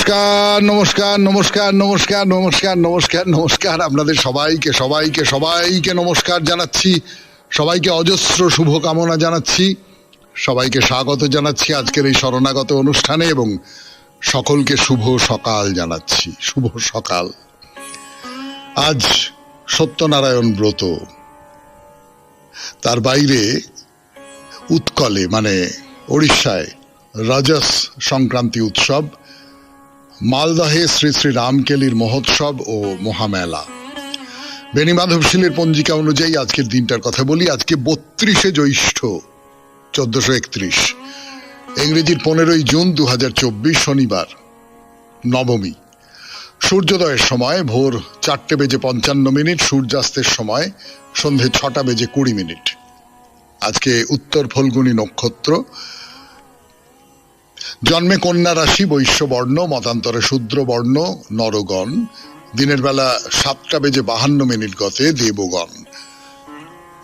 নমস্কার নমস্কার নমস্কার নমস্কার নমস্কার নমস্কার নমস্কার আপনাদের সবাইকে সবাইকে সবাইকে নমস্কার জানাচ্ছি, সবাইকে অজস্র শুভকামনা জানাচ্ছি, সবাইকে স্বাগত জানাচ্ছি আজকের এই শরণাগত অনুষ্ঠানে এবং সকলকে শুভ সকাল জানাচ্ছি। শুভ সকাল। আজ সত্যনারায়ণ ব্রত, তার বাইরে উৎকলে মানে ওড়িশায় রজস সংক্রান্তি উৎসব, মালদহে শ্রী শ্রী রামকেলির মহোৎসব ও মহামেলা। বেণীমাধবশীলের পঞ্জিকা অনুযায়ী আজকের দিনটার কথা বলি। আজকে 32শে জ্যৈষ্ঠ 1431, ইংরেজির 15ই জুন 2024, শনিবার, নবমী। সূর্যোদয়ের সময় ভোর 4:55, সূর্যাস্তের সময় সন্ধে 6:20। আজকে উত্তর ফল্গুনী নক্ষত্র। জন্মে কন্যা রাশি, বৈশ্য বর্ণ, মতান্তরে শূদ্র বর্ণ, নরগণ। দিনের বেলা 7:52 গতে দেবগণ।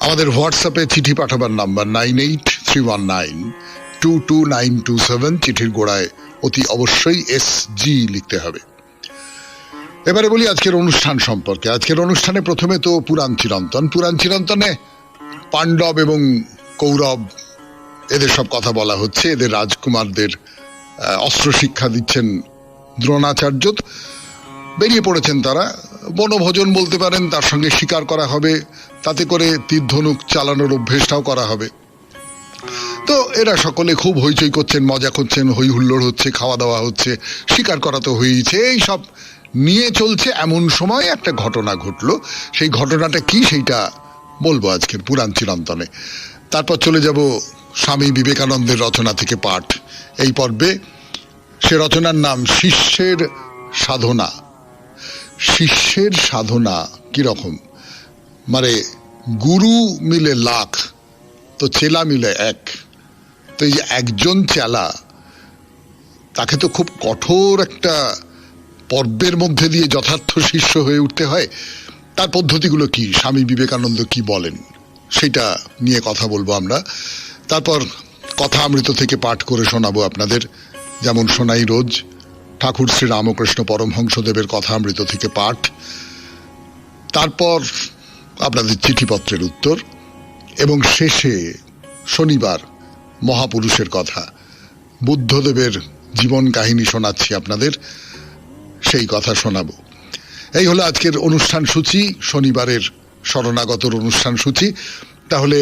আমাদের হোয়াটসঅ্যাপে চিঠি পাঠাবার নাম্বার 9831922927। চিঠির গোড়ায় অতি অবশ্যই SG লিখতে হবে। এবারে বলি আজকের অনুষ্ঠান সম্পর্কে। আজকের অনুষ্ঠানে প্রথমে তো পুরাণ চিরন্তন। পুরাণ চিরন্তনে পাণ্ডব এবং কৌরব এদের সব কথা বলা হচ্ছে। এদের রাজকুমারদের অস্ত্র শিক্ষা দিচ্ছেন দ্রোণাচার্য। বেরিয়ে পড়েছেন তারা, বনভোজন বলতে পারেন, তার সঙ্গে শিকার করা হবে, তাতে করে তীর ধনুক চালানোর অভ্যেসটাও করা হবে। তো এরা সকলে খুব হইচই করছেন, মজা করছেন, হই হুল্লোড় হচ্ছে, খাওয়া দাওয়া হচ্ছে, শিকার করা তো হয়েইছে, এই সব নিয়ে চলছে। এমন সময় একটা ঘটনা ঘটলো। সেই ঘটনাটা কি সেইটা বলবো আজকের পুরাণ চিরন্তনে। তারপর চলে যাব স্বামী বিবেকানন্দের রচনা থেকে পাঠ। এই পর্বে সে রচনার নাম শিষ্যের সাধনা। শিষ্যের সাধনা কিরকম, মানে গুরু মিলে লাখ তো চেলা মিলে এক। তো এই যে একজন চেলা, তাকে তো খুব কঠোর একটা পর্বের মধ্যে দিয়ে যথার্থ শিষ্য হয়ে উঠতে হয়। তার পদ্ধতিগুলো কি, স্বামী বিবেকানন্দ কি বলেন, সেটা নিয়ে কথা বলবো আমরা। তারপর কথা অমৃত থেকে পাঠ করে শোনাবো আপনাদের, যেমন শোনাই রোজ। ঠাকুর শ্রী রামকৃষ্ণ পরমহংসদেবের কথা অমৃত থেকে পাঠ। তারপর আপনাদের চিঠিপত্রের উত্তর এবং শেষে শনিবার মহাপুরুষের কথা, বুদ্ধদেবের জীবন কাহিনী শোনাচ্ছি আপনাদের, সেই কথা শোনাবো। এই হলো আজকের অনুষ্ঠান সূচি, শনিবারের শরণাগতর অনুষ্ঠান সূচি। তাহলে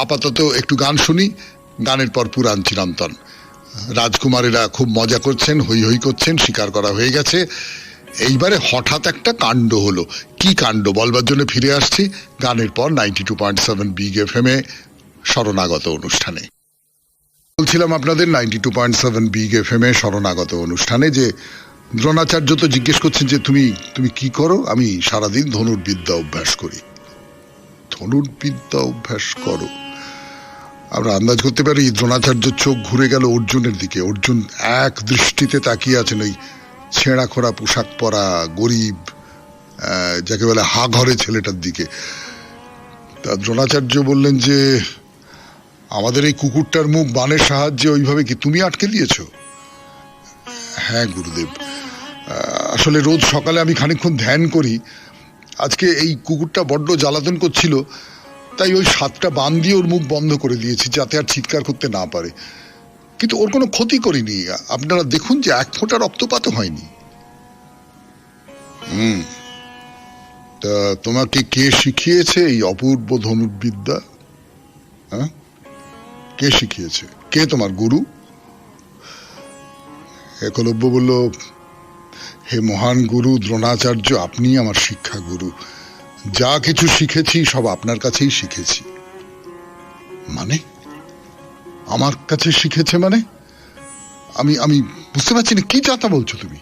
আপাতত একটু গান শুনি, গানের পর পুরাণ চিরন্তন। রাজকুমারেরা খুব মজা করছেন, হই হই করছেন, শিকার করা হয়ে গেছে। এইবারে হঠাৎ একটা কাণ্ড হলো। কি কাণ্ড বলবার জন্য ফিরে আসছি গানের পর 92.7 বিগ FM শরণাগত অনুষ্ঠানে। বলছিলাম আপনাদের 92.7 বিগ FM শরণাগত অনুষ্ঠানে যে দ্রোণাচার্য তো জিজ্ঞেস করছেন যে তুমি তুমি কি করো। আমি সারাদিন ধনুর্বিদ্যা অভ্যাস করি। ধনুর্বিদ্যা অভ্যাস করো, আমরা আন্দাজ করতে পারি দ্রোণাচার্য চোখ ঘুরে গেল অর্জুনের দিকে। অর্জুন এক দৃষ্টিতে তাকিয়ে আছেন ওই ছেঁড়া খোড়া পোশাক পরা গরিব, যাকে বলে হা ঘরে ছেলেটার দিকে। তা দ্রোণাচার্য বললেন যে আমাদের এই কুকুরটার মুখ বাণের সাহায্যে ওইভাবে কি তুমি আটকে দিয়েছ? হ্যাঁ গুরুদেব, আসলে রোজ সকালে আমি খানিকক্ষণ ধ্যান করি। আজকে এই কুকুরটা বড্ড জ্বালাতন করছিল, তাই ওই 7টা বান দিয়ে ওর মুখ বন্ধ করে দিয়েছি যাতে আর চিৎকার করতে না পারে। কিন্তু ওর কোনো ক্ষতি করিনি। আপনারা দেখুন যে এক ফোঁটা রক্তপাত হয়নি। তা তোমাকে কে শিখিয়েছে এই অপূর্ব ধনুর্বিদ্যা? হ্যাঁ, কে শিখিয়েছে? কে তোমার গুরু? একলব্য বলল, হে মহান গুরু দ্রোণাচার্য, আপনি আমার শিক্ষা গুরু। যা কিছু শিখেছি সব আপনার কাছেই শিখেছি। মানে আমার কাছে শিখেছে মানে? আমি আমি বুঝতে পারছি না, কি যাতা বলছো তুমি?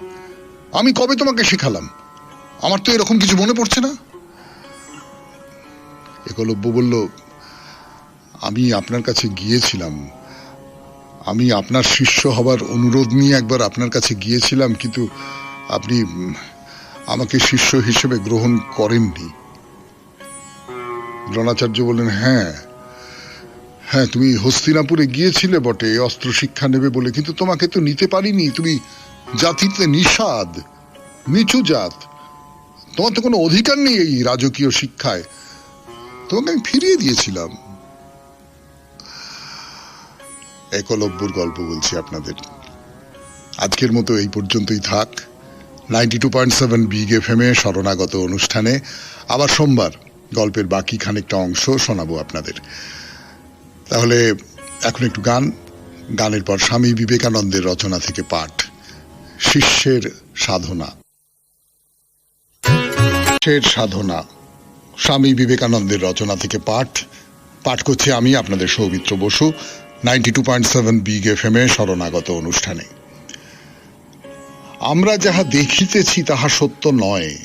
আমি কবে তোমাকে শেখালাম? আমার তো এরকম কিছু মনে পড়ছে না। একলব্য বলল, আমি আপনার কাছে গিয়েছিলাম, আমি আপনার শিষ্য হবার অনুরোধ নিয়ে একবার আপনার কাছে গিয়েছিলাম, কিন্তু আপনি আমাকে শিষ্য হিসেবে গ্রহণ করেননি। দ্রোণাচার্য বললেন, হ্যাঁ হ্যাঁ, তুমি হস্তিনাপুরে গিয়েছিলে বটে অস্ত্র শিক্ষা নেবে বলে, কিন্তু তোমাকে তো নিতে পারিনি। তুমি জাতিতে নিষাদ, নিচু জাত, তোমার তো কোনো অধিকার নেই এই রাজকীয় শিক্ষায়, তোমাকে আমি ফিরিয়ে দিয়েছিলাম। একলব্যর গল্প বলছি আপনাদের। আজকের মতো এই পর্যন্তই থাক। 92.7 বিগ এফএম-এ শরণাগত অনুষ্ঠানে আবার সোমবার গল্পের বাকি খানিকটা অংশ শোনাবো আপনাদের। তাহলে এখন একটু গান, গানের পর স্বামী বিবেকানন্দের রচনা থেকে পাঠ, শিষ্যের সাধনা। শিষ্যের সাধনা, স্বামী বিবেকানন্দের রচনা থেকে পাঠ। পাঠ করছি আমি, আপনাদের সৌমিত্র বসু, 92.7 বিগ এফএম-এ শরণাগত অনুষ্ঠানে। আমরা যাহা দেখিতেছি তাহা সত্য নয়।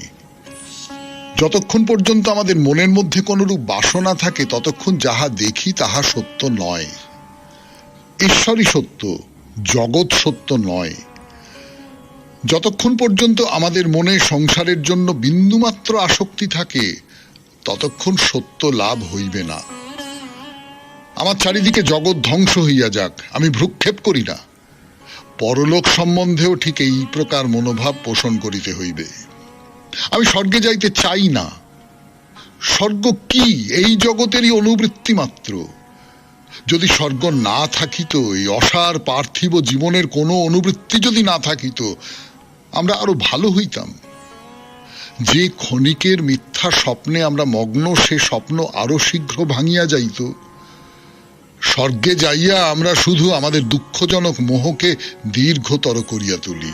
যতক্ষণ পর্যন্ত আমাদের মনের মধ্যে কোনরূপ বাসনা থাকে ততক্ষণ যাহা দেখি তাহা সত্য নয়। ঈশ্বরই সত্য, জগৎ সত্য নয়। যতক্ষণ পর্যন্ত আমাদের মনে সংসারের জন্য বিন্দুমাত্র আসক্তি থাকে ততক্ষণ সত্য লাভ হইবে না। আমার চারিদিকে জগৎ ধ্বংস হইয়া যাক, আমি ভ্রুক্ষেপ করি না। পরলোক সম্বন্ধেও ঠিক এই প্রকার মনোভাব পোষণ করিতে হইবে। আমি স্বর্গে যাইতে চাই না। স্বর্গ কি? এই জগতেরই অনুবৃত্তি মাত্র। যদি স্বর্গ না থাকিত, এই অসার পার্থিব জীবনের কোনো অনুবৃত্তি যদি না থাকিত, আমরা আরো ভালো হইতাম। যে ক্ষণিকের মিথ্যা স্বপ্নে আমরা মগ্ন, সে স্বপ্ন আরো শীঘ্র ভাঙিয়া যাইত। স্বর্গে যাইয়া আমরা শুধু আমাদের দুঃখজনক মোহকে দীর্ঘতর করিয়া তুলি।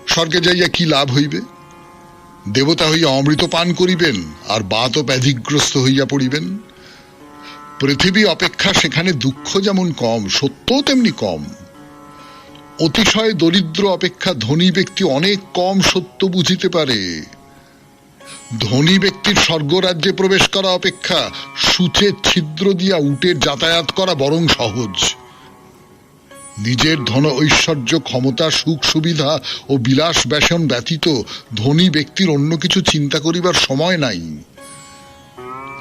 স্বর্গে যাইয়া কি লাভ হইবে? দেবতা হইয়া অমৃত পান করিবেন আর বাত ব্যাধিগ্রস্ত হইয়া পড়িবেন। পৃথিবী অপেক্ষা সেখানে দুঃখ যেমন কম, সত্যও তেমনি কম। অতিশয় দরিদ্র অপেক্ষা ধনী ব্যক্তি অনেক কম সত্য বুঝিতে পারে। ধনী ব্যক্তির স্বর্গরাজ্যে প্রবেশ করা অপেক্ষা সূচের ছিদ্র দিয়া উটের যাতায়াত করা বরং সহজ। নিজের ধন ঐশ্বর্য, ক্ষমতা, সুখ সুবিধা ও বিলাস ব্যসন ব্যতীত ধনী ব্যক্তির অন্য কিছু চিন্তা করিবার সময় নাই।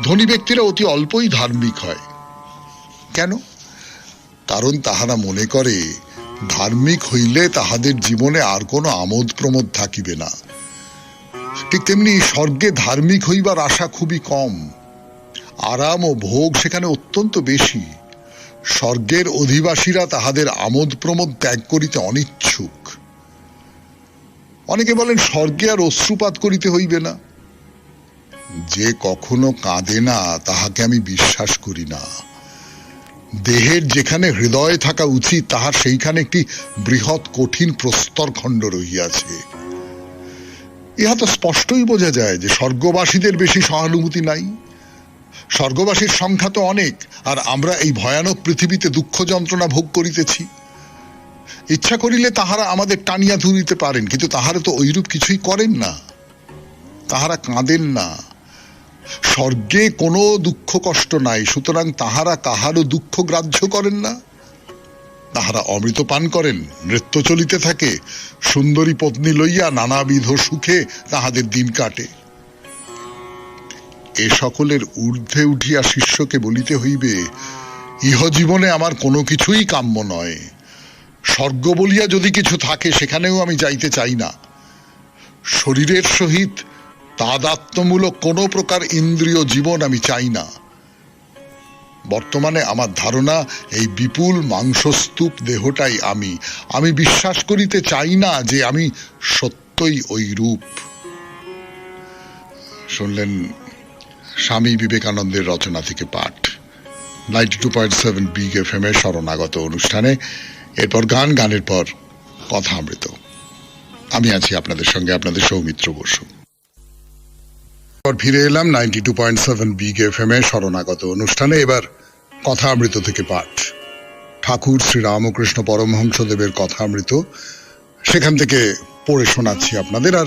ধনী ব্যক্তিরা অতি অল্পই ধার্মিক হয়। কেন? কারণ তাহারা মনে করে ধার্মিক হইলে তাহাদের জীবনে আর কোনো আমোদ প্রমোদ থাকিবে না। ঠিক তেমনি স্বর্গে ধার্মিক হইবার আশা খুবই কম। আরাম ও ভোগ সেখানে অত্যন্ত বেশি। স্বর্গের অধিবাসীরা তাহাদের আমোদ প্রমোদ ত্যাগ করিতে অনিচ্ছুক। অনেকে বলেন স্বর্গে আর অশ্রুপাত করিতে হইবে না। যে কখনো কাঁদে না তাহাকে আমি বিশ্বাস করি না। দেহের যেখানে হৃদয় থাকা উচিত তাহার সেইখানে একটি বৃহৎ কঠিন প্রস্তরখণ্ড রহিয়াছে। ইহা তো স্পষ্টই বোঝা যায় যে স্বর্গবাসীদের বেশি সহানুভূতি নাই। স্বর্গবাসীর সংখ্যা তো অনেক, আর আমরা এই ভয়ানক পৃথিবীতে দুঃখ যন্ত্রণা ভোগ করিতেছি। ইচ্ছা করিলে তাহারা আমাদের টানিয়া ধরিতে পারেন, কিন্তু তাহারা তো ঐরূপ কিছুই করেন না। তাহারা কাঁদেন না। স্বর্গে কোনো দুঃখ কষ্ট নাই, সুতরাং তাহারা কাহারও দুঃখ গ্রাহ্য করেন না। তাহারা অমৃত পান করেন, নৃত্য চলিতে থাকে, সুন্দরী পত্নী লইয়া নানাবিধ সুখে তাহাদের দিন কাটে। এ সকলের ঊর্ধ্বে উঠিয়া শিষ্যকে বলিতে হইবে, ইহজীবনে আমার কোনো কিছুই কাম্য নয়। স্বর্গ বলিয়া যদি কিছু থাকে সেখানেও আমি যাইতে চাই না। শরীরের সহিত তাদাত্ম্যমূলক কোনো প্রকার ইন্দ্রিয় জীবন আমি চাই না। বর্তমানে আমার ধারণা এই বিপুল মাংসস্তূপ দেহটাই আমি বিশ্বাস করিতে চাই না যে আমি সত্যই ওই রূপ। শুনলেন স্বামী বিবেকানন্দের রচনা থেকে পাঠ, 92.7 বিগ এফএম-এর শরণাগত অনুষ্ঠানে। এরপর গান, গানের পর কথা অমৃত। আমি আছি আপনাদের সঙ্গে, আপনাদের সৌমিত্র বসু। ফিরে এলাম 92.7 বিগ এফএম-এর শরণাগত অনুষ্ঠানে। এবার কথা অমৃত থেকে পাঠ, ঠাকুর শ্রী রামকৃষ্ণ পরমহংসদেবের কথা অমৃত। সেখান থেকে পড়ে শোনাচ্ছি আপনাদের। আর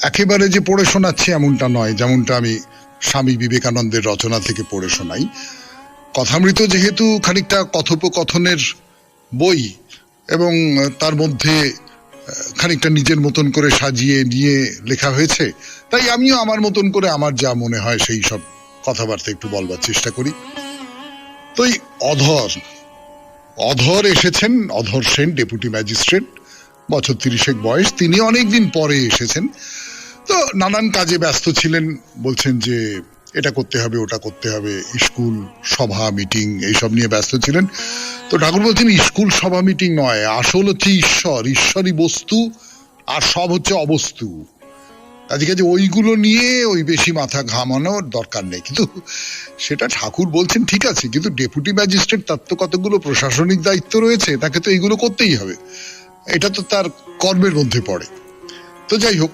একেবারে যে পড়ে শোনাচ্ছি এমনটা নয়, যেমনটা আমি স্বামী বিবেকানন্দের রচনা থেকে পড়ে শোনাই। কথামৃত যেহেতু খানিকটা কথোপকথনের বই এবং তার মধ্যে খানিকটা নিজের মতন করে সাজিয়ে নিয়ে লেখা হয়েছে, তাই আমিও আমার মতন করে আমার যা মনে হয় সেই সব কথাবার্তা একটু বলবার চেষ্টা করি। তো এই অধর, অধর এসেছেন, অধর সেন, ডেপুটি ম্যাজিস্ট্রেট, বছর 30 বয়স। তিনি অনেকদিন পরে এসেছেন, তো নানান কাজে ব্যস্ত ছিলেন। বলছেন যে এটা করতে হবে, ওটা করতে হবে, স্কুল সভা মিটিং এইসব নিয়ে ব্যস্ত ছিলেন। তো ঠাকুর বলছেন স্কুল সভা মিটিং নয়, আসল হচ্ছে ঈশ্বর, ঈশ্বরই বস্তু, আর সব হচ্ছে অবস্তু। আজকে ওইগুলো নিয়ে ওই বেশি মাথা ঘামানোর দরকার নেই। কিন্তু সেটা ঠাকুর বলছেন ঠিক আছে, কিন্তু ডেপুটি ম্যাজিস্ট্রেট, তার তো কতগুলো প্রশাসনিক দায়িত্ব রয়েছে, তাকে তো এইগুলো করতেই হবে, এটা তো তার কর্মের মধ্যে পড়ে। তো যাই হোক,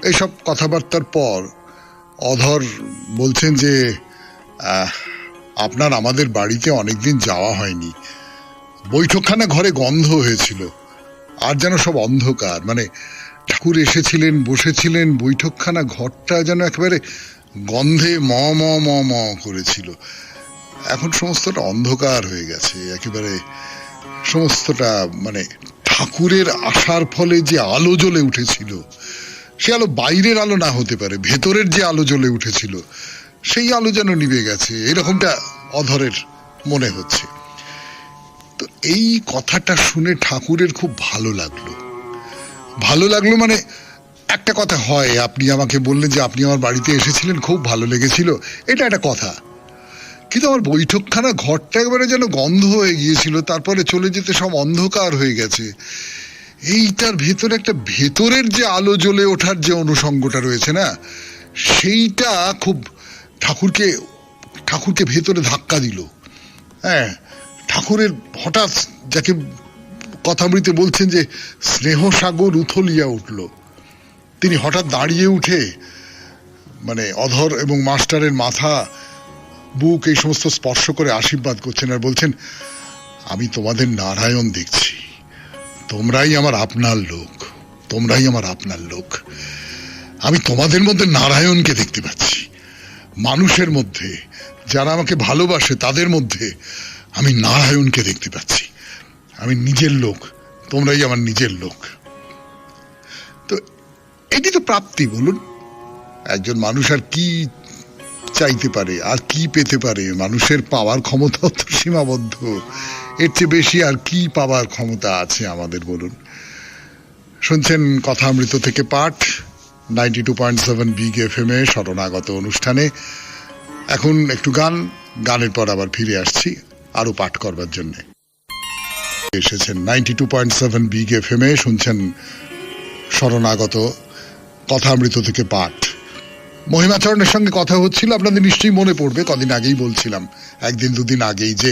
এইসব কথাবার্তার পর অধর বলছেন যে আপনার আমাদের বাড়িতে অনেকদিন যাওয়া হয়নি, বৈঠকখানা ঘরে গন্ধ হয়েছিল, আর যেন সব অন্ধকার, মানে ঠাকুর এসেছিলেন, বসেছিলেন, বৈঠকখানা ঘরটা যেন একেবারে গন্ধে ম ম ম ম করেছিল। এখন সমস্তটা অন্ধকার হয়ে গেছে একেবারে, সমস্তটা মানে ঠাকুরের আসার ফলে যে আলো জ্বলে উঠেছিল, সে আলো বাইরের আলো না হতে পারে, ভেতরের যে আলো জ্বলে উঠেছিল সেই আলো যেন নিভে গেছে, এরকমটা অধরের মনে হচ্ছে। তো এই কথাটা শুনে ঠাকুরের খুব ভালো লাগলো। ভালো লাগলো মানে একটা কথা হয়, আপনি আমাকে বললেন যে আপনি আমার বাড়িতে এসেছিলেন, খুব ভালো লেগেছিল, এটা একটা কথা। কিন্তু আমার বৈঠকখানা ঘরটা একবারে যেন গন্ধ হয়ে গিয়েছিল, তারপরে চলে যেতে সব অন্ধকার হয়ে গেছে, এইটার ভেতরে একটা ভেতরের যে আলো জ্বলে ওঠার যে অনুষঙ্গটা রয়েছে না, সেইটা খুব ঠাকুরকে ভেতরে ধাক্কা দিল। হ্যাঁ, ঠাকুরের হঠাৎ, যাকে কথামৃতে বলছেন যে স্নেহ সাগর উথলিয়া উঠল, তিনি হঠাৎ দাঁড়িয়ে উঠে মানে অধর এবং মাস্টারের মাথা, বুক এই সমস্ত স্পর্শ করে আশীর্বাদ করছেন আর বলছেন, আমি তোমাদের নারায়ণ দেখছি, তোমরাই আমার আপনার লোক, তোমরাই আমার আপনার লোক, আমি তোমাদের মধ্যে নারায়ণকে দেখতে পাচ্ছি, মানুষের মধ্যে যারা আমাকে ভালোবাসে তাদের মধ্যে আমি নারায়ণকে দেখতে পাচ্ছি, আমি নিজের লোক, তোমরাই আমার নিজের লোক। তো এটি তো প্রাপ্তি, বলুন, একজন মানুষ আর কি চাইতে পারে, আর কি পেতে পারে? মানুষের পাওয়ার ক্ষমতা তো সীমাবদ্ধ, এর চেয়ে বেশি আর কি পাওয়ার ক্ষমতা আছে আমাদের, বলুন। শুনছেন কথামৃত থেকে পাঠ 92.7 বিগ FM এ শরণাগত অনুষ্ঠানে। এখন একটু গানের পর আবার ফিরে আসছি আরো পাঠ করবার জন্য। এসেছেন 92.7 বিগ FM এ, শুনছেন শরণাগত কথামৃত থেকে পাঠ। মহিমাচরণের সঙ্গে কথা হচ্ছিল, আপনাদের নিশ্চয়ই মনে পড়বে, কদিন আগেই বলছিলাম, একদিন দুদিন আগেই, যে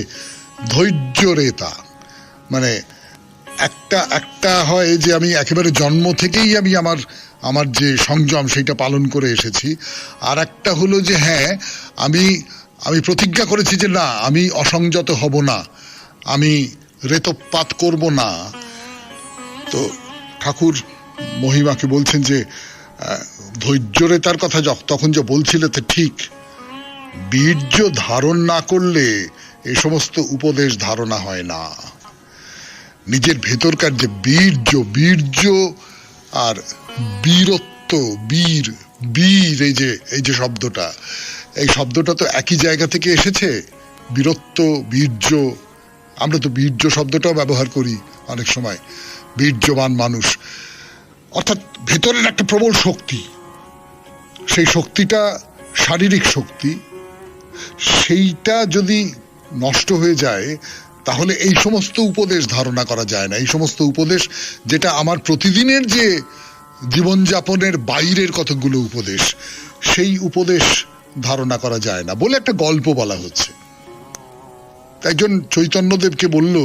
ধৈর্য রেতা, মানে একটা হয় যে আমি একেবারে জন্ম থেকেই আমি আমার যে সংযম সেইটা পালন করে এসেছি, আর একটা হলো যে হ্যাঁ, আমি প্রতিজ্ঞা করেছি যে না, আমি অসংযত হব না, আমি রেতপাত করব না। তো ঠাকুর মহিমাকে বলছেন যে ধৈর্যরেতার কথা তখন যে বলছিলে তো ঠিক, বীর্য ধারণ না করলে এই সমস্ত উপদেশ ধারণা হয় না। নিজের ভেতরকার যে বীর্য আর বীরত্ব, বীর এই যে শব্দটা, এই শব্দটা তো একই জায়গা থেকে এসেছে, বীরত্ব, বীর্য। আমরা তো বীর্য শব্দটাও ব্যবহার করি অনেক সময়, বীর্যবান মানুষ, অর্থাৎ ভেতরের একটা প্রবল শক্তি, সেই শক্তিটা শারীরিক শক্তি, সেইটা যদি নষ্ট হয়ে যায় তাহলে এই সমস্ত উপদেশ ধারণা করা যায় না। এই সমস্ত উপদেশ, যেটা আমার প্রতিদিনের যে জীবনযাপনের বাইরের কতগুলো উপদেশ, সেই উপদেশ ধারণা করা যায় না বলে একটা গল্প বলা হচ্ছে। একজন চৈতন্যদেবকে বলল,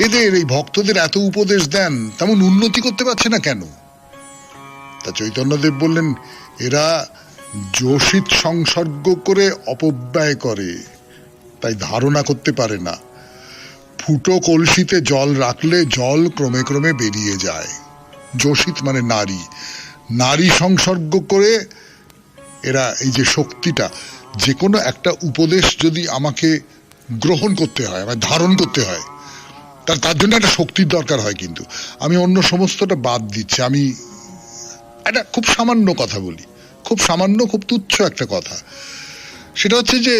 এদের এই ভক্তদের এত উপদেশ দেন, তেমন উন্নতি করতে পারছে না কেন? তা চৈতন্যদেব বললেন, এরা যোষিত সংসর্গ করে অপব্যয় করে, তাই ধারণা করতে পারে না। ফুটো কলসিতে জল রাখলে জল ক্রমে ক্রমে বেরিয়ে যায়। যোষিত মানে নারী সংসর্গ করে এরা এই যে শক্তিটা, যে কোনো একটা উপদেশ যদি আমাকে গ্রহণ করতে হয়, আমায় ধারণ করতে হয়, তার জন্য একটা শক্তির দরকার হয়। কিন্তু আমি অন্য সমস্তটা বাদ দিচ্ছি। আমি একটা খুব সামান্য কথা বলি, খুব সামান্য, খুব তুচ্ছ একটা কথা, সেটা হচ্ছে যে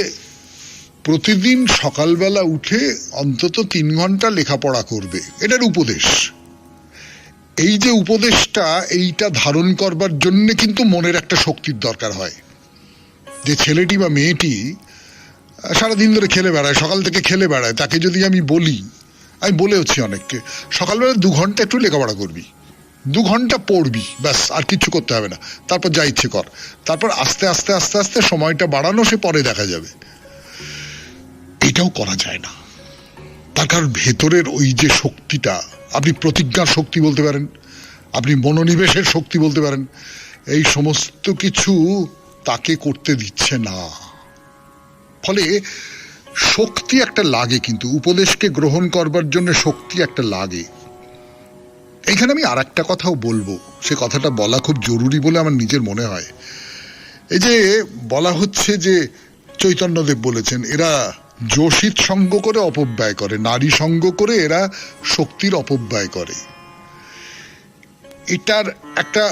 প্রতিদিন সকালবেলা উঠে অন্তত 3 ঘন্টা লেখাপড়া করবে, এটার উপদেশ। এই যে উপদেশটা, এইটা ধারণ করবার জন্য কিন্তু মনের একটা শক্তির দরকার হয়। যে ছেলেটি বা মেয়েটি সারাদিন ধরে খেলে বেড়ায়, সকাল থেকে খেলে বেড়ায়, তাকে যদি আমি বলি, আমি বলেওছি অনেককে, সকালবেলা 2 ঘন্টা একটু লেখাপড়া করবি, 2 ঘন্টা পড়বি, ব্যাস, আর কিচ্ছু করতে হবে না, তারপর যা ইচ্ছে কর, তারপর আস্তে আস্তে আস্তে আস্তে সময়টা বাড়ানো, সে পরে দেখা যাবে। এটাও করা যায় না। তার কারণ ভেতরের ওই যে শক্তিটা, আপনি প্রতিজ্ঞার শক্তি বলতে পারেন, আপনি মনোনিবেশের শক্তি বলতে পারেন, এই সমস্ত কিছু তাকে করতে দিচ্ছে না। ফলে শক্তি একটা লাগে, কিন্তু উপদেশকে গ্রহণ করবার জন্য শক্তি একটা লাগে। এইখানে আমি আর একটা কথাও বলবো, সে কথাটা বলা খুব জরুরি বলে আমার নিজের মনে হয়। এই যে বলা হচ্ছে যে চৈতন্যদেব বলেছেন, এরা যোষিত সঙ্গ করে অপব্যয় করে, নারী সঙ্গ করে এরা শক্তির অপব্যয় করে। এটার একটা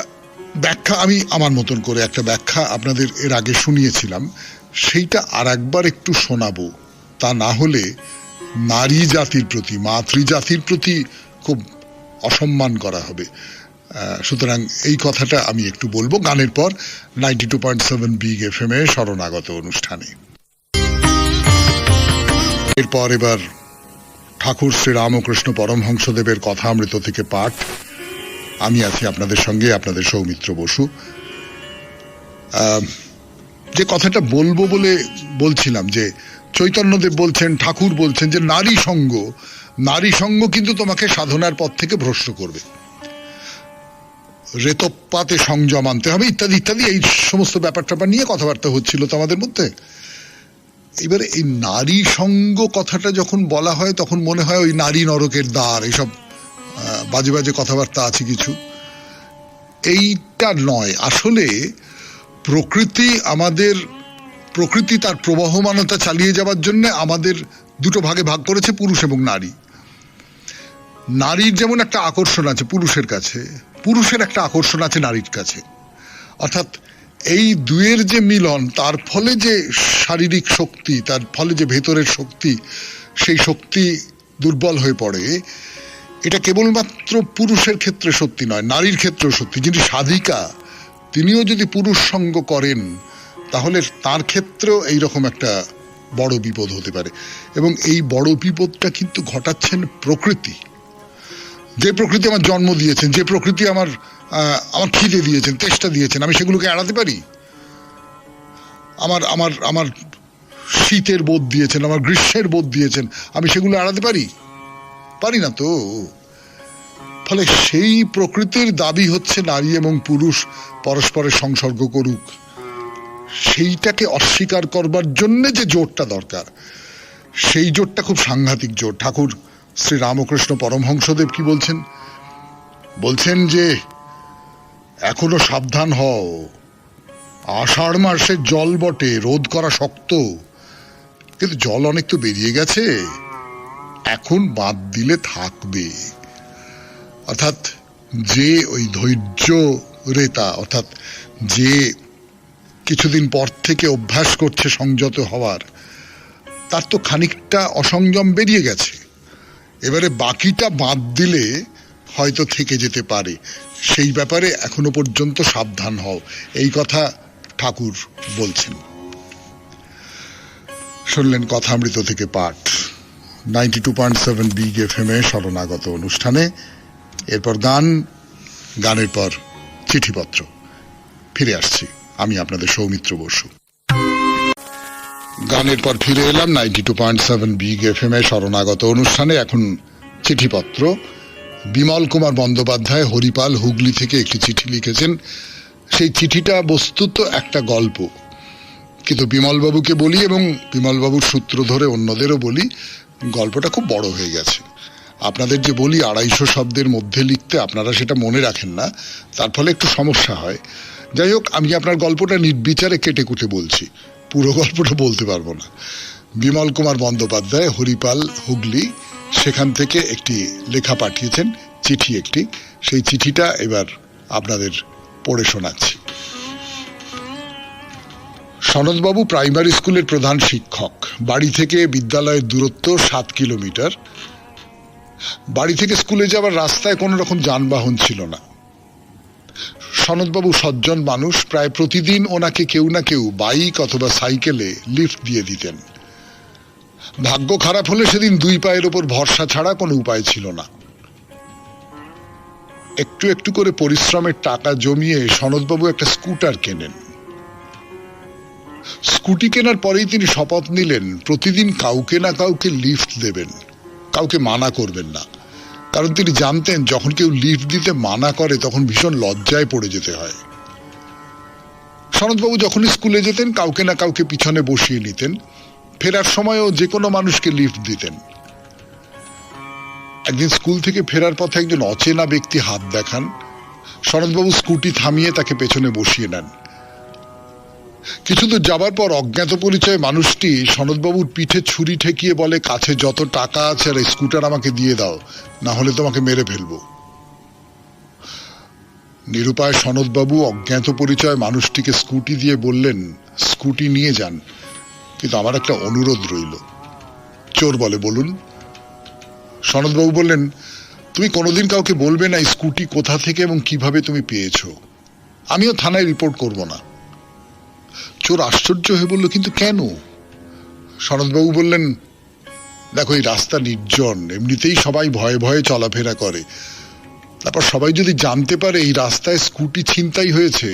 ব্যাখ্যা আমি আমার মতন করে একটা ব্যাখ্যা আপনাদের এর আগে শুনিয়েছিলাম, সেইটা আর একবার একটু শোনাবো। তা না হলে নারী জাতির প্রতি, মাতৃজাতির প্রতি খুব অসম্মান করা হবে। সুতরাং এই কথাটা আমি একটু বলবো গানের পর 92.7 বিগ FM এ শরণাগত অনুষ্ঠানে। এরপর এবার ঠাকুর শ্রী রামকৃষ্ণ পরমহংসদেবের কথামৃত থেকে পাঠ। আমি আছি আপনাদের সঙ্গে, আপনাদের সৌমিত্র বসু। যে কথাটা বলবো বলে বলছিলাম, যে চৈতন্যদেব বলছেন, ঠাকুর বলছেন যে নারী সঙ্গ কিন্তু তোমাকে সাধনার পথ থেকে ভ্রষ্ট করবে, রেতপাতে সংযম আনতে হবে, ইত্যাদি ইত্যাদি, এই সমস্ত ব্যাপারটা নিয়ে কথাবার্তা হচ্ছিল তো আমাদের মধ্যে। এবারে এই নারী সঙ্গ কথাটা যখন বলা হয়, তখন মনে হয় ওই নারী নরকের দ্বার, এইসব বাজে বাজে কথাবার্তা আছে কিছু। এইটা নয়। আসলে প্রকৃতি তার প্রবহমানতা চালিয়ে যাওয়ার জন্য আমাদের দুটো ভাগে ভাগ করেছে, পুরুষ এবং নারী। নারীর যেমন একটা আকর্ষণ আছে পুরুষের কাছে, পুরুষের একটা আকর্ষণ আছে নারীর কাছে। অর্থাৎ এই দুয়ের যে মিলন, তার ফলে যে শারীরিক শক্তি, তার ফলে যে ভেতরের শক্তি, সেই শক্তি দুর্বল হয়ে পড়ে। এটা কেবলমাত্র পুরুষের ক্ষেত্রে সত্যি নয়, নারীর ক্ষেত্রেও সত্যি। যিনি সাধিকা, তিনিও যদি পুরুষ সঙ্গ করেন, তাহলে তার ক্ষেত্রেও এইরকম একটা বড় বিপদ হতে পারে। এবং এই বড় বিপদটা কিন্তু ঘটাচ্ছেন প্রকৃতি। যে প্রকৃতি আমার জন্ম দিয়েছেন, যে প্রকৃতি আমার খিদে দিয়েছেন, তেষ্টা দিয়েছেন, আমি সেগুলোকে এড়াতে পারি? আমার শীতের বোধ দিয়েছেন, আমার গ্রীষ্মের বোধ দিয়েছেন, আমি সেগুলো এড়াতে পারি না তো। ফলে সেই প্রকৃতির দাবি হচ্ছে নারী এবং পুরুষ পরস্পরের সংসর্গ করুক। সেইটাকে অস্বীকার করবার জন্য যে জোরটা দরকার, সেই জোরটা খুব সাংঘাতিক জোর। ঠাকুর শ্রী রামকৃষ্ণ পরমহংসদেব কি বলছেন যে এখনো সাবধান হও, আষাঢ় মাসের জল বটে, রোধ করা শক্ত, কিন্তু জল অনেক তো বেরিয়ে গেছে, এখন বাদ দিলে থাকবে। অর্থাৎ যে ওই ধৈর্য রেতা, অর্থাৎ যে কিছুদিন পর থেকে অভ্যাস করছে সংযত হওয়ার, তার তো খানিকটা অসংযম বেরিয়ে গেছে। এবারে বাকিটা বাদ দিলে হয়তো থেকে যেতে পারে। সেই ব্যাপারে এখনো পর্যন্ত সাবধান হও, এই কথা ঠাকুর বলছেন। শুনলেন কথামৃত থেকে পাঠ 92.7 বিগ FM এ শরণাগত অনুষ্ঠানে। এরপর গানের পর চিঠিপত্র। ফিরে আসছি, আমি আপনাদের সৌমিত্র বসু। গানের পর ফিরে এলাম 92.7 বিগ FM এ শরণাগত অনুষ্ঠানে। এখন চিঠিপত্র। বিমল কুমার বন্দ্যোপাধ্যায় হরিপাল, হুগলি থেকে একটি চিঠি লিখেছেন। সেই চিঠিটা বস্তুত একটা গল্প, কিন্তু বিমলবাবুকে বলি এবং বিমলবাবুর সূত্র ধরে অন্যদেরও বলি, গল্পটা খুব বড় হয়ে গেছে। আপনাদের যে বলি 250 শব্দের মধ্যে লিখতে, আপনারা সেটা মনে রাখেন না, তার ফলে একটু সমস্যা হয়। যাই হোক, আমি আপনার গল্পটা নির্বিচারে কেটে কুটে বলছি, পুরো গল্পটা বলতে পারবো না। বিমল কুমার বন্দ্যোপাধ্যায়, হরিপাল, হুগলি, সেখান থেকে একটি লেখা পাঠিয়েছেন, চিঠি একটি। সেই চিঠিটা এবার আপনাদের পড়ে শোনাচ্ছি। সনদবাবু প্রাইমারি স্কুলের প্রধান শিক্ষক। বাড়ি থেকে বিদ্যালয়ের দূরত্ব 7 কিলোমিটার। বাড়ি থেকে স্কুলে যাওয়ার রাস্তায় কোনো রকম যানবাহন ছিল না। সনদবাবু সজ্জন মানুষ, প্রায় প্রতিদিন ওনাকে কেউ না কেউ বাইক অথবা সাইকেলে লিফট দিয়ে দিতেন। ভাগ্য খারাপ হলে সেদিন 2 পায়ের ওপর ভরসা ছাড়া কোনো উপায় ছিল না। একটু একটু করে পরিশ্রমের টাকা জমিয়ে সনদবাবু একটা স্কুটার কেনেন। স্কুটি কেনার পরেই তিনি শপথ নিলেন প্রতিদিন কাউকে না কাউকে লিফট দেবেন, কাউকে মানা করবেন না। কারণ তিনি জানতেন যখন কেউ লিফট দিতে মানা করে তখন ভীষণ লজ্জায় পড়ে যেতে হয়। সনদবাবু যখনই স্কুলে যেতেন কাউকে না কাউকে পিছনে বসিয়ে নিতেন। ফেরার সময়ও যে কোনো মানুষকে লিফট দিতেন। একদিন স্কুল থেকে ফেরার পথে একজন অচেনা ব্যক্তি হাত দেখান। সনদবাবু স্কুটি থামিয়ে তাকে পেছনে বসিয়ে নেন। কিছু দূর যাবার পর অজ্ঞাত পরিচয় মানুষটি সনদবাবুর পিঠে ছুরি ঠেকিয়ে বলে, কাছে যত টাকা আছে আর স্কুটার আমাকে দিয়ে দাও, না হলে তোমাকে মেরে ফেলবো। নিরুপায় সনদবাবু অজ্ঞাত পরিচয় মানুষটিকে স্কুটি দিয়ে বললেন, স্কুটি নিয়ে যান, কিন্তু আমার একটা অনুরোধ রইল। চোর বলে, বলুন। সনদবাবু বললেন, তুমি কোনোদিন কাউকে বলবে না স্কুটি কোথা থেকে এবং কিভাবে তুমি পেয়েছো। আমিও থানায় রিপোর্ট করব না। চোর আশ্চর্য হয়ে বলল, কিন্তু কেন? সনদবাবু বললেন, দেখো এই রাস্তা নির্জন, এমনিতেই সবাই ভয়ে ভয়ে চলাফেরা করে, তারপর সবাই যদি জানতে পারে এই রাস্তায় স্কুটি ছিনতাই হয়েছে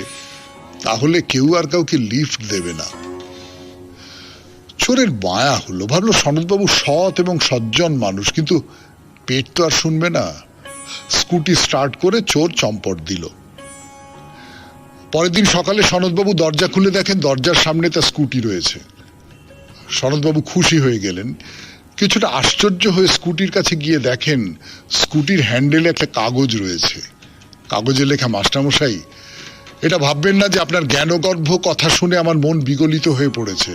তাহলে কেউ আর কাউকে লিফট দেবে না। চোরের মায়া হলো, ভাবলো সনদবাবু সৎ এবং সজ্জন মানুষ, কিন্তু পেট তো আর শুনবে না। স্কুটি স্টার্ট করে চোর চম্পট দিল। পরের দিন সকালে সনদবাবু দরজা খুলে দেখেন দরজার সামনে তার স্কুটি রয়েছে। সনদবাবু খুশি হয়ে গেলেন। কিছুটা আশ্চর্য হয়ে স্কুটির কাছে গিয়ে দেখেন স্কুটির হ্যান্ডেলে একটা কাগজ রয়েছে। কাগজে লেখা, মাস্টারমশাই, এটা ভাববেন না যে আপনার জ্ঞানগর্ভ কথা শুনে আমার মন বিগলিত হয়ে পড়েছে।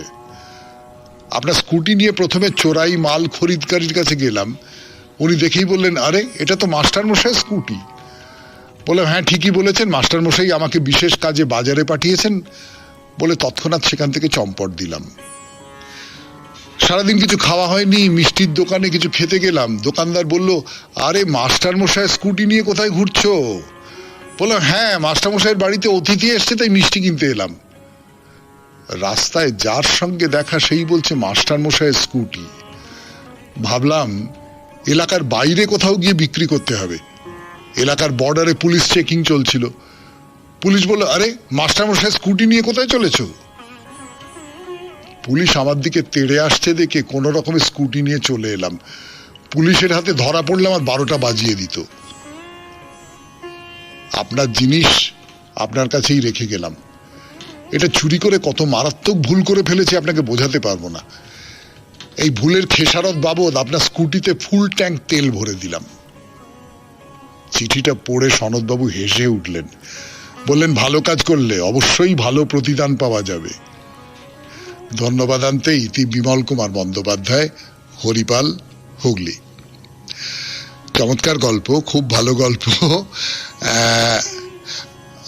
আপনার স্কুটি নিয়ে প্রথমে চোরাই মাল খরিদকারীর কাছে গেলাম, উনি দেখেই বললেন, আরে এটা তো মাস্টারমশাই স্কুটি। বললাম, হ্যাঁ ঠিকই বলেছেন, মাস্টারমশাই আমাকে বিশেষ কাজে বাজারে পাঠিয়েছেন, বলে তৎক্ষণাৎ সেখান থেকে চম্পট দিলাম। সারাদিন কিছু খাওয়া হয়নি, মিষ্টির দোকানে কিছু খেতে গেলাম। দোকানদার বলল, আরে মাস্টারমশাই স্কুটি নিয়ে কোথায় ঘুরছো? বললাম, হ্যাঁ মাস্টারমশাইয়ের বাড়িতে অতিথি এসছে তাই মিষ্টি কিনতে এলাম। রাস্তায় যার সঙ্গে দেখা সেই বলছে মাস্টারমশাইয়ের স্কুটি। ভাবলাম এলাকার বাইরে কোথাও গিয়ে বিক্রি করতে হবে। এলাকার বর্ডারে পুলিশ চেকিং চলছিল। পুলিশ বলল, আরে মাস্টারমশাই স্কুটি নিয়ে কোথায় চলেছো? পুলিশ আমার দিকে তেড়ে আসছে দেখে কোন রকমের স্কুটি নিয়ে চলে এলাম। পুলিশের হাতে ধরা পড়লে আমার 12টা বাজিয়ে দিত। আপনার জিনিস আপনার কাছেই রেখে গেলাম। এটা চুরি করে কত মারাত্মক ভুল করে ফেলেছি আপনাকে বোঝাতে পারবো না। এই ভুলের খেসারত বাবদ আপনার স্কুটিতে ফুল ট্যাঙ্ক তেল ভরে দিলাম। চিঠিটা পড়ে সনদবাবু হেসে উঠলেন, বললেন, ভালো কাজ করলে অবশ্যই ভালো প্রতিদান পাওয়া যাবে। ধন্যবাদ আনতে ইতি বিমল কুমার বন্দ্যোপাধ্যায়, হরিপাল, হুগলি। চমৎকার গল্প, খুব ভালো গল্প।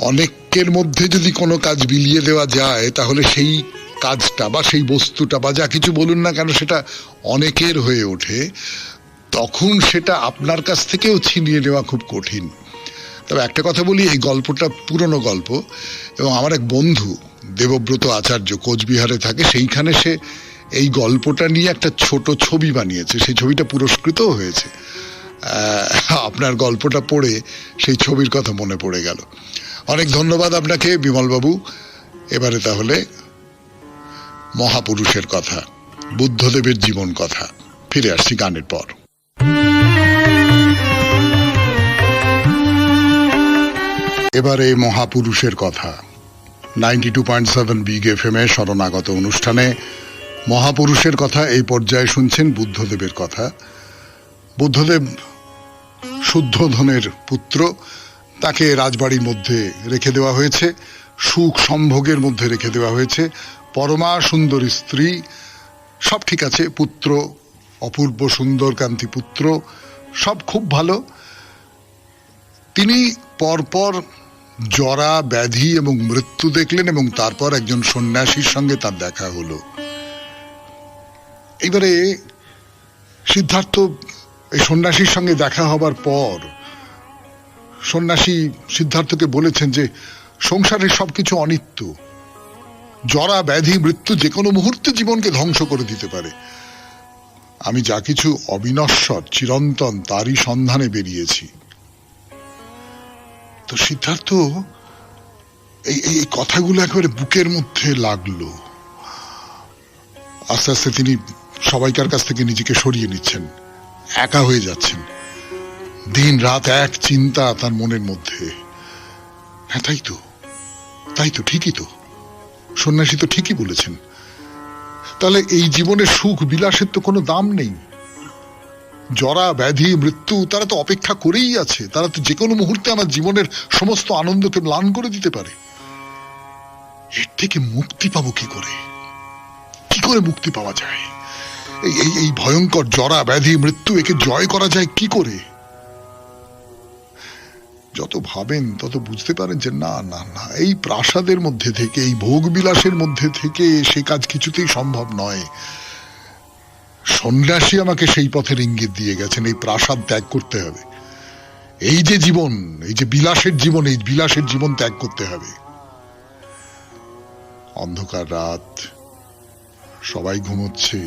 অনেকের মধ্যে যদি কোনো কাজ বিলিয়ে দেওয়া যায় তাহলে সেই কাজটা বা সেই বস্তুটা বা যা কিছু বলুন না কেন সেটা অনেকের হয়ে ওঠে, তখন সেটা আপনার কাছ থেকেও ছিনিয়ে নেওয়া খুব কঠিন। তবে একটা কথা বলি, এই গল্পটা পুরনো গল্প এবং আমার এক বন্ধু দেবব্রত আচার্য কোচবিহারে থাকে, সেইখানে সে এই গল্পটা নিয়ে একটা ছোট ছবি বানিয়েছে। সেই ছবিটা পুরস্কৃতও হয়েছে। আপনার গল্পটা পড়ে সেই ছবির কথা মনে পড়ে গেল। অনেক ধন্যবাদ আপনাকে বিমলবাবু। এবারে তাহলে মহাপুরুষের কথা, বুদ্ধদেবের জীবন কথা। ফিরে আসছি গানের পর। এবারে মহাপুরুষের কথা 92.7 বিগ এফএম এ শরণাগত অনুষ্ঠানে মহাপুরুষের কথা এই পর্যায়ে শুনছেন বুদ্ধদেবের কথা। বুদ্ধদেব শুদ্ধোধনের পুত্র, তাকে রাজবাড়ির মধ্যে রেখে দেওয়া হয়েছে, সুখ সম্ভোগের মধ্যে রেখে দেওয়া হয়েছে, পরমা সুন্দরী স্ত্রী, সব ঠিক আছে, পুত্র অপূর্ব সুন্দর কান্তি পুত্র, সব খুব ভালো। তিনি পরপর জরা, ব্যাধি এবং মৃত্যু দেখলেন এবং তারপর একজন সন্ন্যাসীর সঙ্গে তার দেখা হলো। এবারে সিদ্ধার্থ এই সন্ন্যাসীর সঙ্গে দেখা হবার পর সন্ন্যাসী সিদ্ধার্থকে বলেছেন যে সংসারের সবকিছু অনিত্য, জরা, ব্যাধি, মৃত্যু যে কোনো মুহূর্তে জীবনকে ধ্বংস করে দিতে পারে। আমি যা কিছু অবিনশ্বর, চিরন্তন, তারই সন্ধানে বেরিয়েছি। তো সিদ্ধার্থ এই কথাগুলো একেবারে বুকের মধ্যে লাগলো। আস্তে আস্তে তিনি সবাইকার কাছ থেকে নিজেকে সরিয়ে নিচ্ছেন, একা হয়ে যাচ্ছেন। দিন রাত এক চিন্তা তার মনের মধ্যে। হ্যাঁ, তাই তো, ঠিকই তো, সন্ন্যাসী তো ঠিকই বলেছেন। তাহলে এই জীবনের সুখ বিলাসের তো কোনো দাম নেই। জরা, ব্যাধি, মৃত্যু তারা তো অপেক্ষা করেই আছে। তারা তো যে কোনো মুহূর্তে আমার জীবনের সমস্ত আনন্দকে ম্লান করে দিতে পারে। এর থেকে মুক্তি পাবো কি করে? কি করে মুক্তি পাওয়া যায়? এই ভয়ঙ্কর জরা, ব্যাধি, মৃত্যু, একে জয় করা যায় কি করে? যত ভাবেন তত বুঝতে পারেন যে না না না, এই প্রাসাদের মধ্যে থেকে, এই ভোগ বিলাসের মধ্যে থেকে সে কাজ কিছুতেই সম্ভব নয়। সন্ন্যাসী আমাকে সেই পথের ইঙ্গিত দিয়ে গেছেন। এই প্রাসাদ ত্যাগ করতে হবে। এই যে জীবন, এই যে বিলাসের জীবন, এই বিলাসের জীবন ত্যাগ করতে হবে। অন্ধকার রাত, সবাই ঘুমোচ্ছে,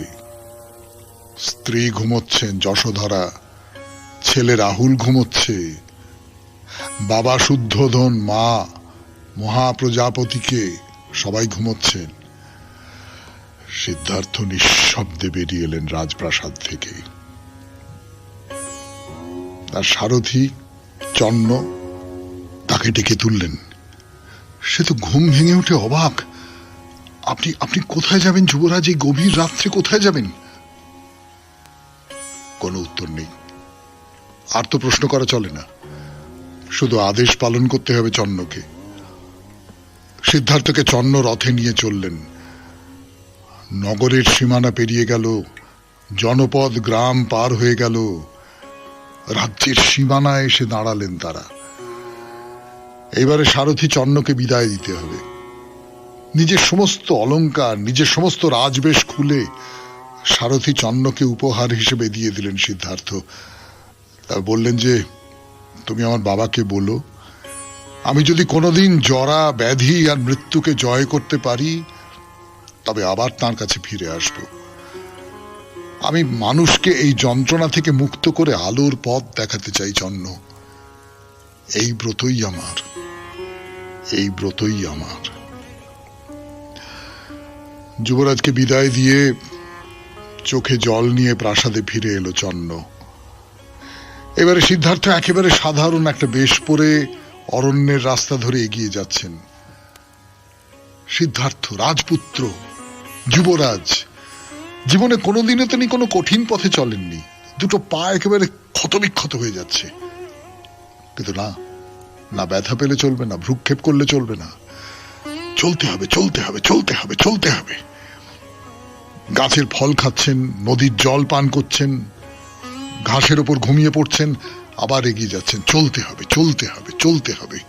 স্ত্রী ঘুমোচ্ছেন যশোধরা, ছেলে রাহুল ঘুমোচ্ছে, বাবা শুদ্ধোধন, মা মহাপ্রজাপতিকে, সবাই ঘুমোচ্ছেন। সিদ্ধার্থ নিঃশব্দে বেরিয়ে এলেন রাজপ্রাসাদ থেকে। তার সারথি চন্ন তাকে ডেকে তুললেন। সে তো ঘুম ভেঙে উঠে অবাক। আপনি কোথায় যাবেন যুবরাজ? এই গভীর রাত্রে কোথায় যাবেন? কোনো উত্তর নেই। আর তো প্রশ্ন করা চলে না, শুধু আদেশ পালন করতে হবে চন্নকে। সিদ্ধার্থকে চন্ন রথে নিয়ে চললেন। নগরের সীমানা পেরিয়ে গেল, জনপদ গ্রাম পার হয়ে গেল, রাজ্যের সীমানায় এসে দাঁড়ালেন তারা। এবারে সারথি চন্নকে বিদায় দিতে হবে। নিজের সমস্ত অলংকার, নিজের সমস্ত রাজবেশ খুলে সারথি চন্নকে উপহার হিসেবে দিয়ে দিলেন সিদ্ধার্থ। বললেন যে তুমি আমার বাবাকে বলো, আমি যদি কোনোদিন জরা, ব্যাধি আর মৃত্যুকে জয় করতে পারি তবে আবার তার কাছে ফিরে আসব। আমি মানুষকে এই যন্ত্রণা থেকে মুক্ত করে আলোর পথ দেখাতে চাই চন্ন। এই ব্রতই আমার, এই ব্রতই আমার। যুবরাজকে বিদায় দিয়ে চোখে জল নিয়ে প্রাসাদে ফিরে এলো চন্ন। এবারে সিদ্ধার্থ একেবারে সাধারণ একটা বেশ পরে অরণ্যের রাস্তা ধরে এগিয়ে যাচ্ছেন। সিদ্ধার্থ রাজপুত্র, যুবরাজ, জীবনে কোনোদিনও তিনি কোনো কঠিন পথে চলেননি। দুটো পা একেবারে ক্ষতবিক্ষত হয়ে যাচ্ছে, কিন্তু না ব্যথা পেলে চলবে না, ভ্রুক্ষেপ করলে চলবে না। চলতে হবে, চলতে হবে, চলতে হবে, চলতে হবে। গাছের ফল খাচ্ছেন, নদীর জল পান করছেন, ঘাসের ওপর ঘুমিয়ে পড়ছেন, আবার এগিয়ে যাচ্ছেন। চলতে হবে, চলতে হবে, চলতে হবে।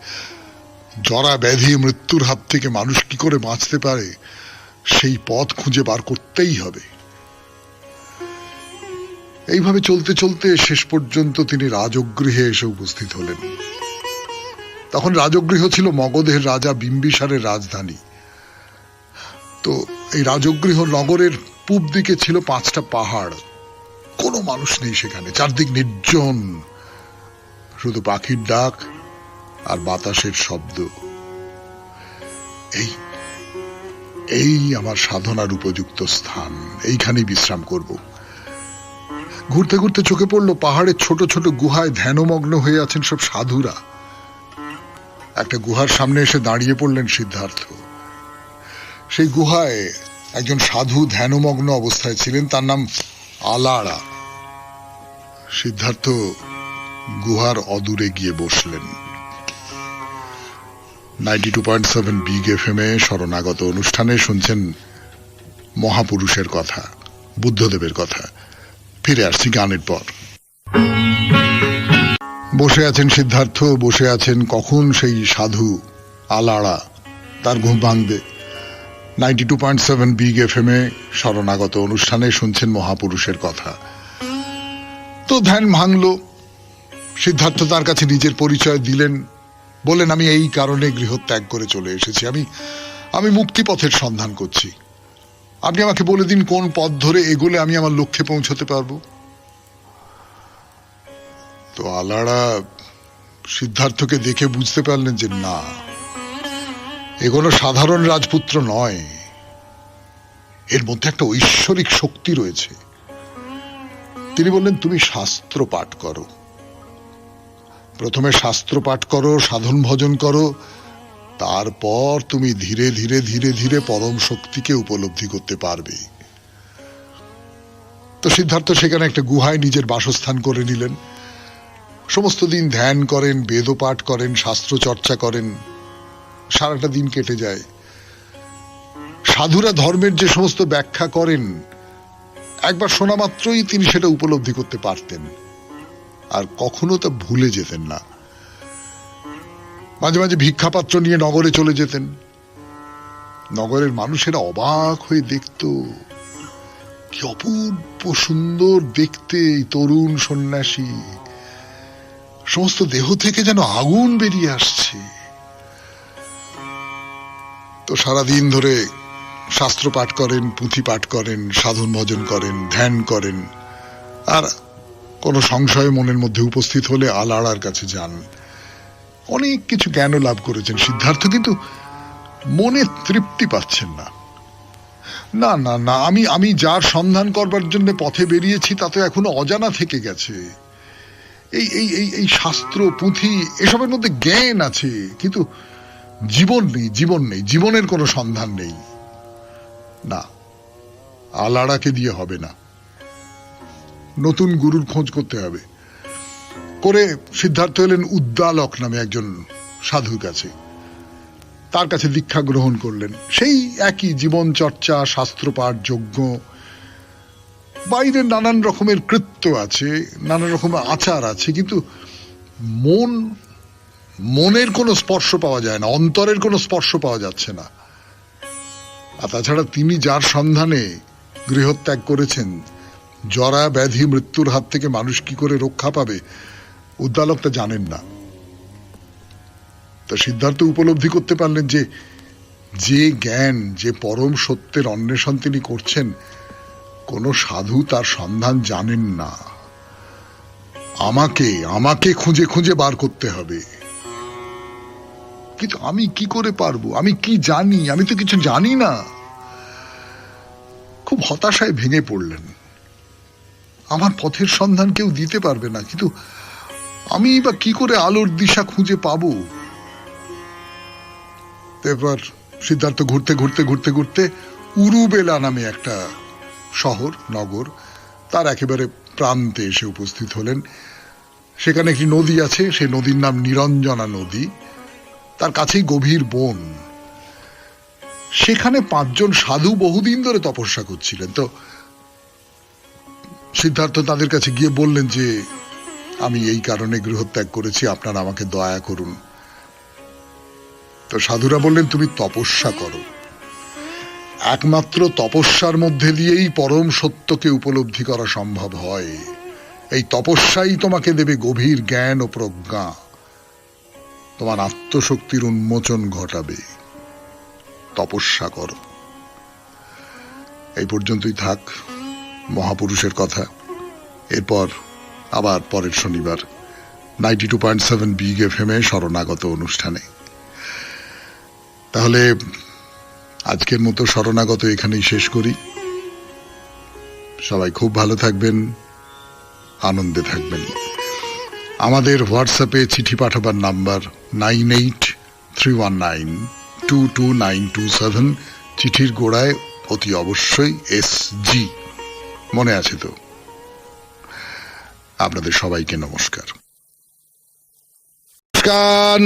জরা, ব্যাধি, মৃত্যুর হাত থেকে মানুষ কি করে বাঁচতে পারে সেই পথ খুঁজে বার করতেই হবে। এইভাবে চলতে চলতে শেষ পর্যন্ত তিনি রাজগৃহে এসে উপস্থিত হলেন। তখন রাজগৃহ ছিল মগধের রাজা বিম্বিসারের রাজধানী। তো এই রাজগৃহ নগরের পূব দিকে ছিল 5টা পাহাড়। কোনো মানুষ নেই সেখানে, চারদিক নির্জন, শুধু পাখির ডাক আর বাতাসের শব্দ। এই আমার সাধনার উপযুক্ত স্থান, এইখানেই বিশ্রাম করব। ঘুরতে ঘুরতে চোখে পড়লো পাহাড়ের ছোট ছোট গুহায় ধ্যানমগ্ন হয়ে আছেন সব সাধুরা। একটা গুহার সামনে এসে দাঁড়িয়ে পড়লেন সিদ্ধার্থ। সেই গুহায় একজন সাধু ধ্যানমগ্ন অবস্থায় ছিলেন, তার নাম আলাড়া। সিদ্ধার্থ গুহার অদূরে গিয়ে বসলেন। 92.7 বিগ FM এ শরণাগত অনুষ্ঠানে শুনছেন মহাপুরুষের কথা, বুদ্ধদেবের কথা। ফিরে আসছি গানের পর। বসে আছেন সিদ্ধার্থ, বসে আছেন কখন সেই সাধু আলাড়া তার ঘুম ভাঙবে। 92.7 বিগ এফএম এ শরণাগত অনুষ্ঠানে শুনছেন মহাপুরুষের কথা। তো ধ্যান ভাঙলো। সিদ্ধার্থ তার কাছে নিজের পরিচয় দিলেন, বললেন আমি এই কারণে গৃহত্যাগ করে চলে এসেছি, আমি মুক্তিপথের সন্ধান করছি। আপনি আমাকে বলে দিন কোন পথ ধরে এগোলে আমি আমার লক্ষ্যে পৌঁছতে পারবো। তো আলাড়া সিদ্ধার্থকে দেখে বুঝতে পারলেন যে না, এ কোনো সাধারণ রাজপুত্র নয়, এর মধ্যে একটা ঐশ্বরিক শক্তি রয়েছে। তিনি বললেন তুমি শাস্ত্র পাঠ করো, প্রথমে শাস্ত্র পাঠ করো, সাধন ভজন করো, তারপর তুমি ধীরে ধীরে ধীরে ধীরে পরম শক্তিকে উপলব্ধি করতে পারবে। তো সিদ্ধার্থ সেখানে একটা গুহায় নিজের বাসস্থান করে নিলেন। সমস্ত দিন ধ্যান করেন, বেদ পাঠ করেন, শাস্ত্র চর্চা করেন, সারাটা দিন কেটে যায়। সাধুরা ধর্মের যে সমস্ত ব্যাখ্যা করেন, একবার শোনা মাত্রই তিনি সেটা উপলব্ধি করতে পারতেন, আর কখনো তা ভুলে যেতেন না। মাঝে মাঝে ভিক্ষাপাত্র নিয়ে নগরে চলে যেতেন। নগরের মানুষেরা অবাক হয়ে দেখত, কি অপূর্ব সুন্দর দেখতে এই তরুণ সন্ন্যাসী, সমস্ত দেহ থেকে যেন আগুন বেরিয়ে আসছে। তো সারাদিন ধরে শাস্ত্র পাঠ করেন, পুঁথি পাঠ করেন, সাধন ভজন করেন, ধ্যান করেন, আর কোনো সংশয় মনের মধ্যে উপস্থিত হলে আলাড়ার কাছে যান। অনেক কিছু জ্ঞানও লাভ করেছেন সিদ্ধার্থ, কিন্তু মনে তৃপ্তি পাচ্ছেন না। না না না, আমি যার সন্ধান করবার জন্য পথে বেরিয়েছি তা তো এখনো অজানা থেকে গেছে। এই এই এই এই শাস্ত্র পুঁথি এসবের মধ্যে জ্ঞান আছে, কিন্তু জীবন নেই, জীবন নেই, জীবনের কোনো সন্ধান নেই। না, আলাড়াকে দিয়ে হবে না, নতুন গুরুর খোঁজ করতে হবে। করে সিদ্ধার্থ এলেন উদ্দালক নামে একজন সাধুর কাছে। তার কাছে দীক্ষা গ্রহণ করলেন। সেই একই জীবন চর্চা, শাস্ত্রপাঠ, যজ্ঞ, বাইরের নানান রকমের কৃত্য আছে, নানান রকমের আচার আছে, কিন্তু মনের কোনো স্পর্শ পাওয়া যায় না, অন্তরের কোনো স্পর্শ পাওয়া যাচ্ছে না। আর তাছাড়া তিনি যার সন্ধানে গৃহত্যাগ করেছেন, জরা ব্যাধি মৃত্যুর হাত থেকে মানুষ কি করে রক্ষা পাবে, উদ্দালকটা জানেন না। তা সিদ্ধার্থ উপলব্ধি করতে পারলেন যে যে জ্ঞান, যে পরম সত্যের অন্বেষণ তিনি করছেন, কোন সাধু তার সন্ধান জানেন না। আমাকে খুঁজে খুঁজে বার করতে হবে। কিন্তু আমি কি করে পারবো? আমি কি জানি? আমি তো কিছু জানি না। খুব হতাশায় ভেঙে পড়লেন। আমার পথের সন্ধান কেউ দিতে পারবে না, কিন্তু আমি বা কি করে আলোর দিশা খুঁজে পাবো? এবার সিদ্ধার্থ ঘুরতে ঘুরতে ঘুরতে ঘুরতে উরুবেলা নামে একটা শহর, নগর, তার একেবারে প্রান্তে এসে উপস্থিত হলেন। সেখানে একটি নদী আছে, সেই নদীর নাম নিরঞ্জনা নদী। তার কাছেই গভীর বন। সেখানে 5 জন সাধু বহুদিন ধরে তপস্যা করছিলেন। তো সিদ্ধার্থ তাদের কাছে গিয়ে বললেন যে আমি এই কারণে গৃহত্যাগ করেছি, আপনারা আমাকে দয়া করুন। তো সাধুরা বললেন তুমি তপস্যা করো, একমাত্র তপস্যার মধ্যে দিয়েই পরম সত্যকে উপলব্ধি করা সম্ভব হয়। এই তপস্যাই তোমাকে দেবে গভীর জ্ঞান ও প্রজ্ঞা, তোমার আত্মশক্তির উন্মোচন ঘটাবে। তপস্যা করো। এই পর্যন্তই থাক মহাপুরুষের কথা। এরপর আবার পরের শনিবার 92.7 বিগ এফএম এ শরণাগত অনুষ্ঠানে। তাহলে আজকের মতো শরণাগত এখানেই শেষ করি। সবাই খুব ভালো থাকবেন, আনন্দে থাকবেন। আমাদের হোয়াটসঅ্যাপে চিঠি পাঠাবার নাম্বার 9831922927। চিঠির গোড়ায় অতি অবশ্যই SG, মনে আছে তো? আপনাদের সবাইকে নমস্কার। নমস্কার।